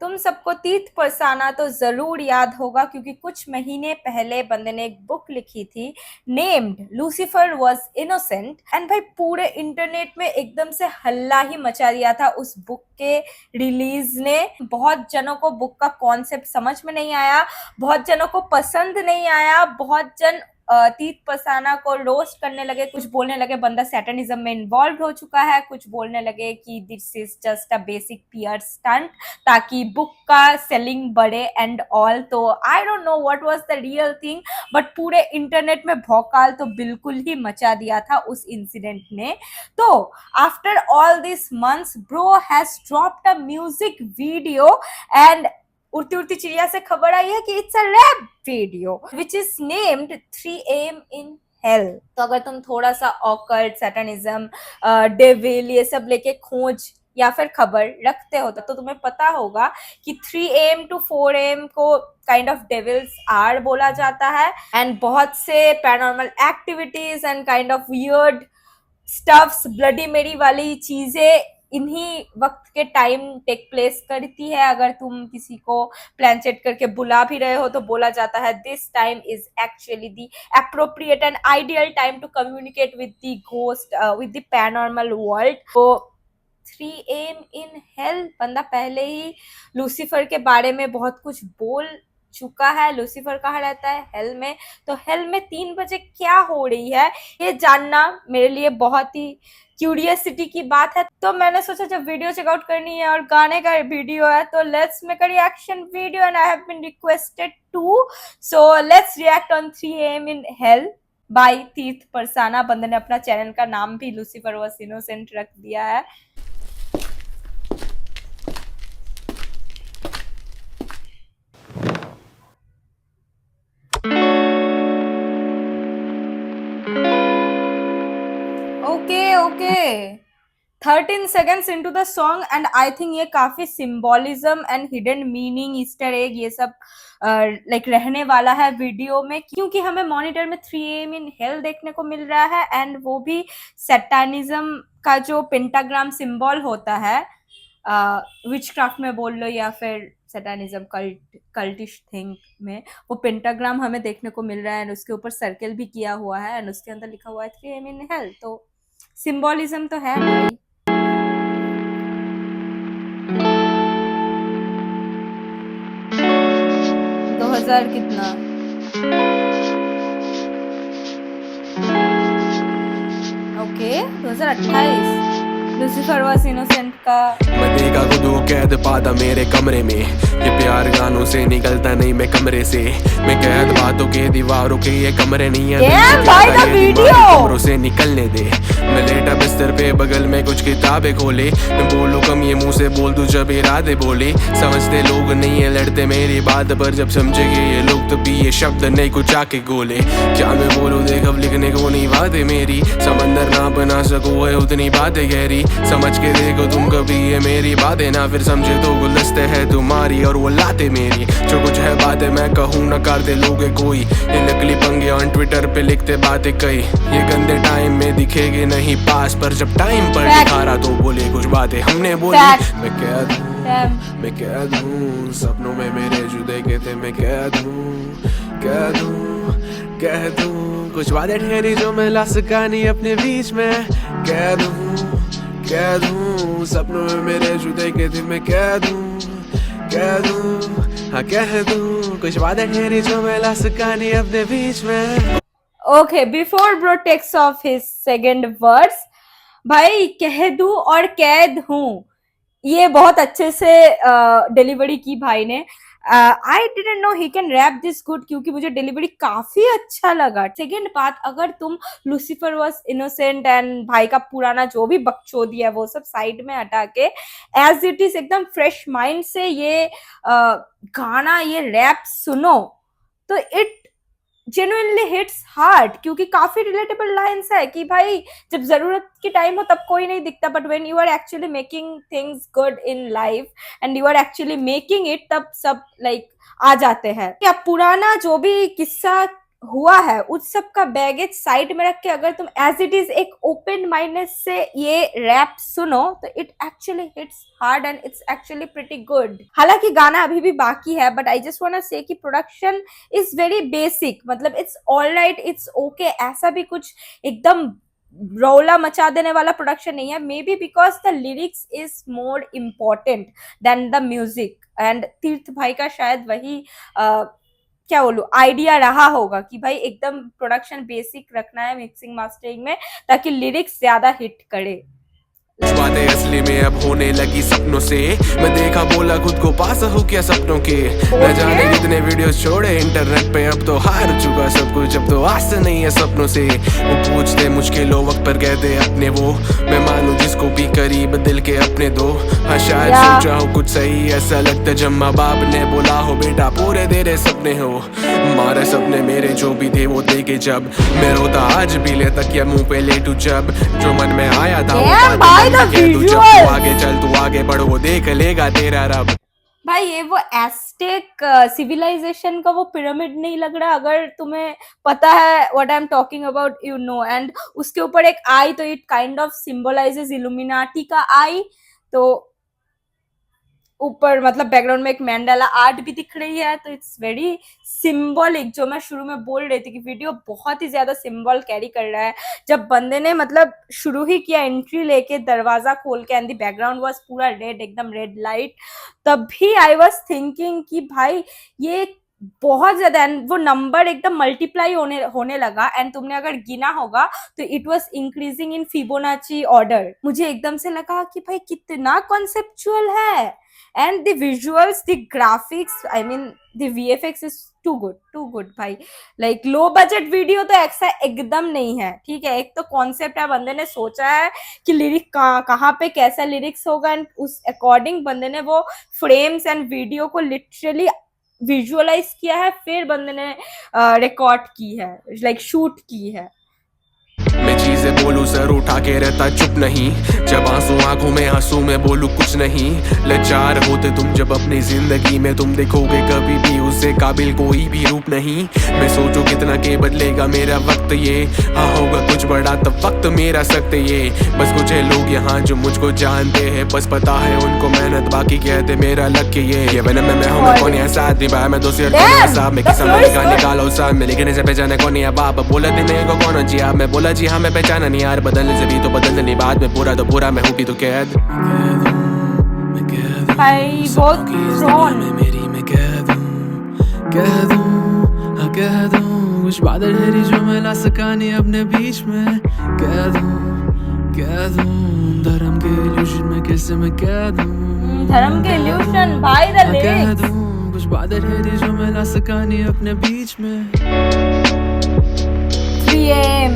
तुम सबको तीर्थ परसाना तो जरूर याद होगा क्योंकि कुछ महीने पहले बंदे ने एक बुक लिखी थी named Lucifer was innocent and भाई पूरे इंटरनेट में एकदम से हल्ला ही मचा दिया था उस बुक के रिलीज ने। बहुत जनों को बुक का कॉन्सेप्ट समझ में नहीं आया, बहुत जनों को पसंद नहीं आया, बहुत जन तीर्थ परसाना को रोस्ट करने लगे, कुछ बोलने लगे बंदा सैटनिज्म में इन्वॉल्व हो चुका है, कुछ बोलने लगे कि this is just a basic PR stunt ताकि बुक का सेलिंग बढ़े एंड ऑल। तो I don't know what was the real thing, but पूरे इंटरनेट में भौकाल तो बिल्कुल ही मचा दिया था उस इंसिडेंट ने। तो after all this months bro has dropped a music video and उड़ती उड़ती चिड़िया से खबर आई है कि it's a rap video which is named 3 AM in hell. तो अगर तुम थोड़ा सा ऑकल्ट सैटनिज्म डेविल ये सब लेके खोज या फिर खबर रखते हो तो तुम्हें पता होगा कि 3 AM to 4 AM को काइंड ऑफ डेविल्स आर बोला जाता है एंड बहुत से paranormal activities and kind of weird stuffs bloody मेरी वाली चीजें इन्हीं वक्त के टाइम टेक प्लेस करती है। अगर तुम किसी को प्लानचेट करके बुला भी रहे हो तो बोला जाता है this time is actually the appropriate and ideal time to communicate with the ghost with the paranormal world. तो 3 AM इन हेल बंदा पहले ही लूसीफर के बारे में बहुत कुछ बोल चुका है। लूसीफर कहाँ रहता है? हेल में। तो हेल में 3 बजे क्या हो रही है ये जानना मेरे लिए बहुत ही क्यूरियसिटी की बात है। तो मैंने सोचा जब वीडियो चेकआउट करनी है और गाने का वीडियो है तो let's make a reaction video and I have been requested to, so let's react on 3 AM in hell by Tirth Parsana. बंदे ने अपना चैनल का नाम भी लूसीफर वॉज इनोसेंट रख दिया है। Okay 13 seconds into the song and I think ये काफी symbolism and hidden meaning Easter egg ये सब लाइक रहने वाला है वीडियो में, क्योंकि हमें मॉनिटर में 3 AM इन हेल देखने को मिल रहा है एंड वो भी सैटानिज्म का जो पेंटाग्राम सिंबल होता है विचक्राफ्ट में बोल लो या फिर सैटानिज्म कल्टिश थिंग में, वो पेंटाग्राम हमें देखने को मिल रहा है एंड उसके ऊपर सर्कल भी किया हुआ है एंड उसके अंदर लिखा हुआ है 3 AM इन हेल। तो सिंबोलिज्म तो है भाई। 2000 कितना ओके 2028 लूसीफर वॉज इनोसेंट का। मैं देखा खुद को कैद पाता मेरे कमरे में, ये प्यार गानों से निकलता नहीं मैं कमरे से, मैं कैद बातों के दीवारों के ये कमरे नहीं है, कमरों से निकलने दे। मैं लेटा बिस्तर पे बगल में कुछ किताबें खोले, मैं बोलूं कम ये मुंह से बोल दूं जब इरादे बोले। समझते लोग नहीं है लड़ते मेरी बात पर, जब समझेंगे ये लोग तभी ये शब्द नहीं कुछ आके गोले। क्या मैं बोलूं देख अब लिखने को नहीं बातें मेरी, समंदर ना बना सको है उतनी बातें गहरी। समझ के देखो तुम कभी ये मेरी बातें ना, फिर समझे तो गुलदस्ते है तुम्हारी और वो लाते मेरी। जो कुछ है बातें मैं कहूँ न कर दे लोगे कोई, ये नकली पंगे ऑन ट्विटर पे लिखते बातें कई। ये गंदे टाइम में दिखेगे नहीं पास, पर जब टाइम पर दिखा रहा तो बोले कुछ बातें हमने बोली। मैं कैद हूँ सपनों में मेरे जो देखे थे, मैं कैद हूँ कुछ बातें ठहरी जो मैं ला सका नहीं अपने बीच में। कैद हूँ सपनों में मेरे जो देखे थे, मैं कैद हूँ हाँ कह दूँ कुछ बातें ठहरी जो मैं ला सका नहीं अपने बीच में। Okay before bro takes off his second words, भाई कह दूं और कैद हूं ये बहुत अच्छे से डिलीवरी की भाई ने। I didn't know he can wrap this good, क्योंकि मुझे डिलीवरी काफी अच्छा लगा। सेकेंड बात, अगर तुम लूसीफर वॉज इनोसेंट एंड भाई का पुराना जो भी बकचोदी है वो सब साइड में हटा के एज इट इज एकदम फ्रेश माइंड से ये गाना ये रैप सुनो तो इट जेन्युइनली हिट्स हार्ड, क्योंकि काफी रिलेटेबल लाइंस है कि भाई जब जरूरत की टाइम हो तब कोई नहीं दिखता, but when you are actually making things good in life and you are actually making it तब सब लाइक आ जाते हैं। या पुराना जो भी किस्सा हुआ है उस सब का बैगेज साइड में रख के अगर तुम एज इट इज एक ओपन माइंडनेस से ये रैप सुनो तो it actually hits hard and it's actually pretty good. हालांकि गाना अभी भी बाकी है but I just want to say कि प्रोडक्शन इज वेरी बेसिक, मतलब it's all right, it's okay, ऐसा भी कुछ एकदम रौला मचा देने वाला प्रोडक्शन नहीं है। May be because the lyrics is more important then the music and तीर्थ भाई का शायद वही क्या बोलूं आइडिया रहा होगा कि भाई एकदम प्रोडक्शन बेसिक रखना है मिक्सिंग मास्टरिंग में ताकि लिरिक्स ज्यादा हिट करे। कुछ बातें असली में अब होने लगी सपनों से, मैं देखा बोला खुद को पास हो क्या सपनों के, न जाने कितने वीडियोस छोड़े इंटरनेट पे, अब तो हार चुका सब कुछ, अब तो आस नहीं है सपनों से। वो पूछते मुश्किलों वक्त पर कहते अपने वो, मैं मानूं जिसको भी करीब दिल के अपने दो। हाँ शायद सोचा हूँ कुछ सही, ऐसा लगता जब माँ बाप ने बोला हो बेटा पूरे तेरे सपने हो। मारे सपने मेरे जो भी थे वो देखे जब, मैं रोता आज भी ले तकिया मुंह पे लेटू जब, जो मन में आया था वो तू आगे चल तू आगे बढ़ वो देख लेगा तेरा रब। भाई ये वो एस्टेक सिविलाइजेशन का वो पिरामिड नहीं लग रहा? अगर तुम्हें पता है what I am talking about you know, and उसके ऊपर एक आई तो it kind of symbolizes illuminati का आई, तो ऊपर मतलब बैकग्राउंड में एक मैंडेला आर्ट भी दिख रही है, तो इट्स वेरी सिंबॉलिक। जो मैं शुरू में बोल रही थी कि वीडियो बहुत ही ज्यादा सिंबल कैरी कर रहा है। जब बंदे ने मतलब शुरू ही किया एंट्री लेके दरवाजा खोल के एंड द बैकग्राउंड वाज पूरा रेड, एकदम रेड लाइट, तब भी आई वाज थिंकिंग कि भाई ये बहुत ज्यादा, वो नंबर एकदम मल्टीप्लाई होने लगा एंड तुमने अगर गिना होगा तो it was increasing in Fibonacci order. मुझे एकदम से लगा कि भाई कितना कॉन्सेप्चुअल है and the visuals, the graphics, I mean the VFX is too good भाई। लाइक लो बजट वीडियो तो ऐसा एकदम नहीं है, ठीक है। एक तो कॉन्सेप्ट है, बंदे ने सोचा है कि लिरिक कहाँ पे कैसा लिरिक्स होगा एंड उस अकॉर्डिंग बंदे ने वो फ्रेम्स एंड वीडियो को लिटरली विजुअलाइज किया है, फिर बंदे ने रिकॉर्ड की है, लाइक शूट की है। मैं चीजें बोलूं सर उठा के रहता चुप नहीं, जब आंसू आंखों में आंसू में बोलूं कुछ नहीं। लाचार होते तुम जब अपनी जिंदगी में, तुम देखोगे कभी भी उससे काबिल कोई भी रूप नहीं। मैं सोचूं कितना के बदलेगा मेरा वक्त ये, हाँ होगा कुछ बड़ा तब वक्त मेरा सख्त ये। बस कुछ है लोग यहाँ जो मुझको जानते हैं, बस पता है उनको मेहनत, बाकी कहते मेरा लक ये बना मैं हूँ मैं कौन है साथ निभाया मैं दोस्त साहब मैं किसा मैं निकालो साहब मैं लिखने से पहचाने कौन है बाप बोला दिन मेरे को कौन जी आप, मैं बोला जी हाँ मैं पहचाना नहीं यार, बदलने से भी तो बदलने नहीं, बाद में पूरा तो पूरा मैं हूँ भी तो कैद। भाई बहुत ड्रोन मेरी मैं कह दूं कुछ बादल है जो मैं ला सका नहीं अपने बीच में, कह दूं धर्म के इल्यूशन में कैसे मैं कह दूं, धर्म के इल्यूशन भाई द लिरिक्स, कह दूं कुछ बादल है जो मैं ला सका नहीं अपने बीच में। 3 AM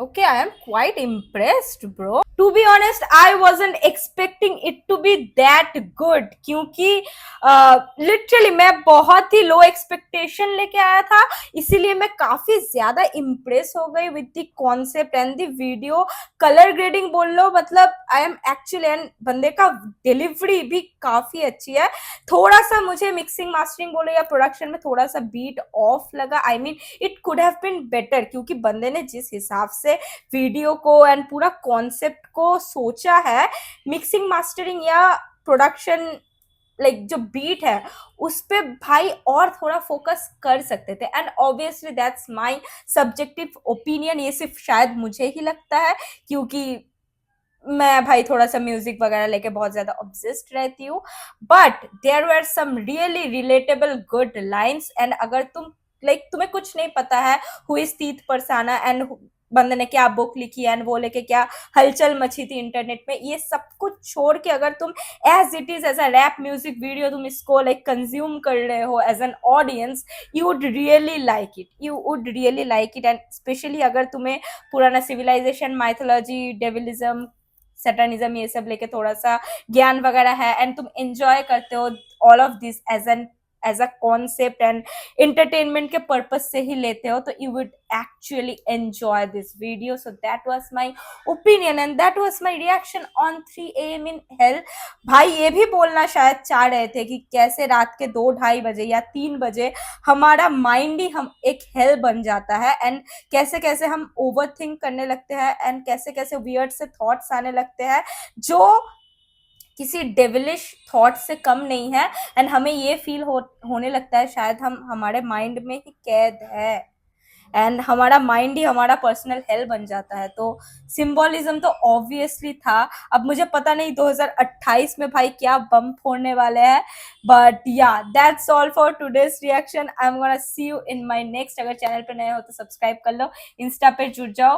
Okay, I am quite impressed, bro. To be honest, I wasn't expecting it to be that good क्योंकि लिटरली मैं बहुत ही लो एक्सपेक्टेशन लेके आया था, इसीलिए मैं काफी ज्यादा इम्प्रेस हो गई with the concept and the video. Colour grading बोल लो, मतलब आई एम एक्चुअली, एंड बंदे का डिलीवरी भी काफी अच्छी है। थोड़ा सा मुझे मिक्सिंग मास्टरिंग बोलो या प्रोडक्शन में थोड़ा सा बीट ऑफ लगा, I mean it could have been better, क्योंकि बंदे ने जिस हिसाब से वीडियो को एंड पूरा कॉन्सेप्ट को सोचा है, मिक्सिंग मास्टरिंग या प्रोडक्शन लाइक जो बीट है उस पे भाई और थोड़ा फोकस कर सकते थे। And obviously that's my subjective opinion, ये सिर्फ शायद मुझे ही लगता है क्योंकि मैं भाई थोड़ा सा म्यूजिक वगैरह लेके बहुत ज्यादा ऑब्सेस्ड रहती हूँ। But there were some really relatable good lines, and अगर तुम लाइक तुम्हें कुछ नहीं पता है हु इज तीर्थ परसाना एंड बंदे ने क्या बुक लिखी है एंड वो लेके क्या हलचल मची थी इंटरनेट में, ये सब कुछ छोड़ के अगर तुम as it is as a rap music video तुम इसको लाइक कंज्यूम कर रहे हो as an audience, you would really like it, you would really like it. And specially अगर तुम्हें पुराना सिविलाइजेशन, माइथोलॉजी, डेविलिज्म, सैटनिज्म ये सब लेके थोड़ा सा ज्ञान वगैरह है एंड तुम एंजॉय करते हो all of this as a concept and entertainment के पर्पज से ही लेते हो, तो you would actually enjoy this video. So that was my opinion and that was my reaction on 3 AM in hell. भाई ये भी बोलना शायद चाह रहे थे कि कैसे रात के 2-2:30 बजे या 3 बजे हमारा माइंड ही हम एक हेल बन जाता है एंड कैसे कैसे हम ओवर थिंक करने लगते हैं एंड कैसे कैसे वियर्ड से थॉट्स आने लगते हैं जो किसी डेविलिश थॉट से कम नहीं है एंड हमें ये फील होने लगता है शायद हम हमारे माइंड में ही कैद है एंड हमारा माइंड ही हमारा पर्सनल हेल बन जाता है। तो सिंबोलिज्म तो ऑब्वियसली था। अब मुझे पता नहीं 2028 में भाई क्या बम फोड़ने वाले हैं, बट या that's all for today's reaction. I am gonna see you in my next. अगर चैनल पे नए हो तो सब्सक्राइब कर लो, इंस्टा पे जुड़ जाओ।